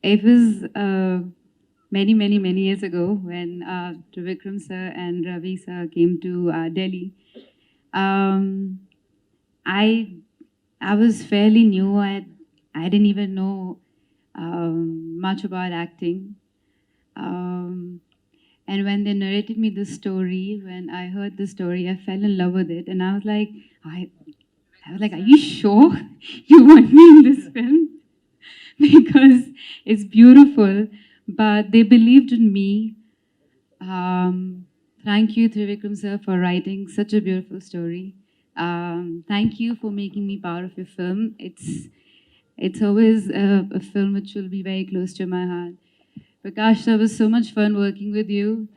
It was many years ago when Trivikram sir and Ravi sir came to Delhi. Um, I I was fairly new. I didn't even know much about acting. Um, and when they narrated me the story, when I heard the story, I fell in love with it, and I was like, "Are you sure you want me in this film?" Because it's beautiful, but they believed in me. Thank you, Trivikram sir, for writing such a beautiful story. Thank you for making me part of your film. It's always a film which will be very close to my heart. Prakash, it was so much fun working with you.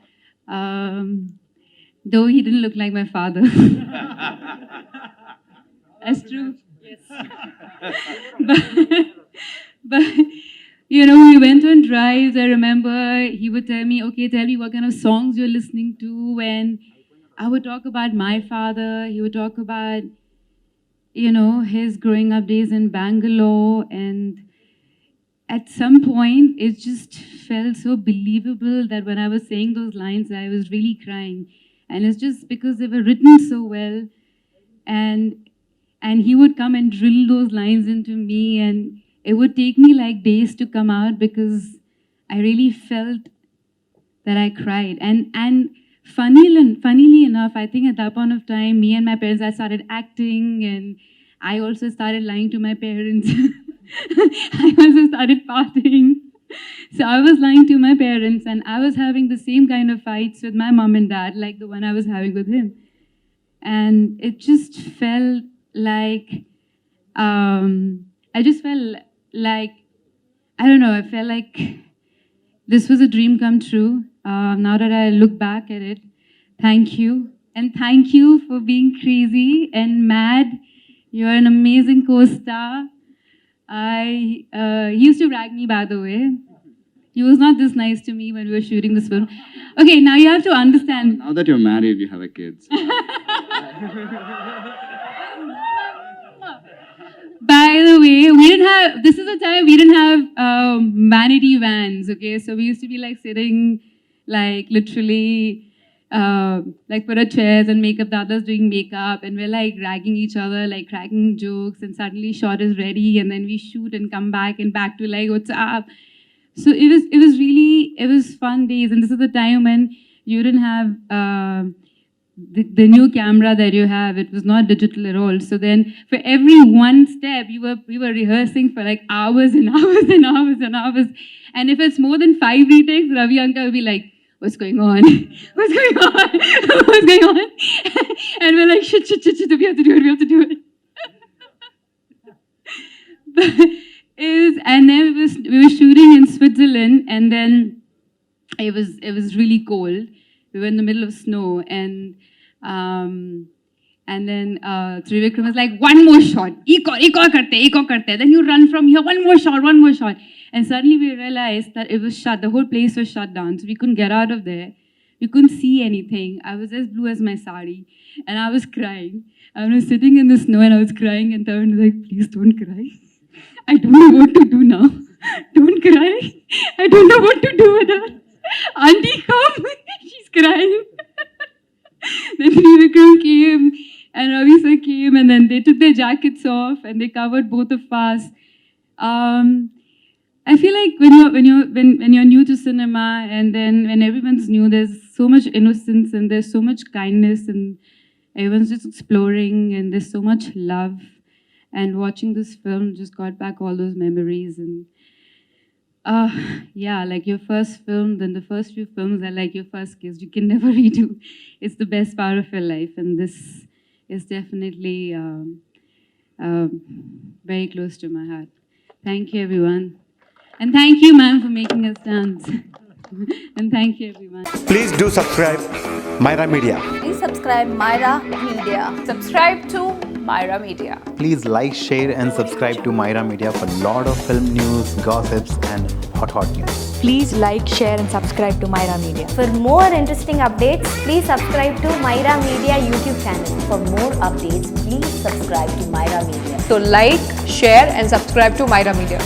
Though he didn't look like my father. That's true. Yes. but you know, we went on drives. I remember he would tell me, "Okay, tell me what kind of songs you're listening to." And I would talk about my father. He would talk about, you know, his growing up days in Bangalore. And at some point, it just felt so believable that when I was saying those lines, I was really crying. And it's just because they were written so well. And he would come and drill those lines into me, and it would take me like days to come out because I really felt that I cried. And funnily enough, I think at that point of time, me and my parents, I started acting, and I also started lying to my parents. I also started partying. So I was lying to my parents, and I was having the same kind of fights with my mom and dad like the one I was having with him. And it just felt like, I just felt like, I don't know, I felt like this was a dream come true. Now that I look back at it, thank you. And thank you for being crazy and mad. You're an amazing co-star. He used to rag me, by the way. He was not this nice to me when we were shooting this film. Okay, now you have to understand. Now that you're married, you have a kid. So. By the way, this is the time we didn't have vanity vans, okay? So we used to be like sitting, like literally, like put our chairs and makeup, the others doing makeup, and we're like ragging each other, like cracking jokes, and suddenly shot is ready, and then we shoot and come back and back to like, what's up? So it was fun days, and this is the time when you didn't have the new camera that you have. It was not digital at all. So then for every one step, we were rehearsing for like hours and hours and hours and hours. And if it's more than 5 retakes, Ravi uncle will be like, "What's going on? What's going on? What's going on?" And we're like, shit, we have to do it. And then we were shooting in Switzerland, and then it was really cold. We were in the middle of snow, and then Trivikram was like, "One more shot, ek aur karte. Then you run from here, one more shot. And suddenly we realized that it was shut, the whole place was shut down, so we couldn't get out of there. We couldn't see anything. I was as blue as my sari, and I was crying. I was sitting in the snow, and I was crying, and Tarun was like, "Please don't cry. I don't know what to do now. Don't cry. I don't know what to do with her. Auntie, come." She's crying. Then Trivikram came, and Ravi sir came, and then they took their jackets off, and they covered both of us. I feel like when you're new to cinema, and then when everyone's new, there's so much innocence, and there's so much kindness, and everyone's just exploring, and there's so much love. And watching this film just got back all those memories. And yeah, like your first film, then the first few films are like your first kiss. You can never redo. It's the best part of your life, and this is definitely very close to my heart. Thank you, everyone. And thank you, ma'am, for making us dance. And thank you, everyone. Please do subscribe Myra Media. Please subscribe Myra Media. Subscribe to Myra Media. Please like, share and subscribe to Myra Media for a lot of film news, gossips and hot news. Please like, share and subscribe to Myra Media. For more interesting updates, please subscribe to Myra Media YouTube channel. For more updates, please subscribe to Myra Media. So like, share and subscribe to Myra Media.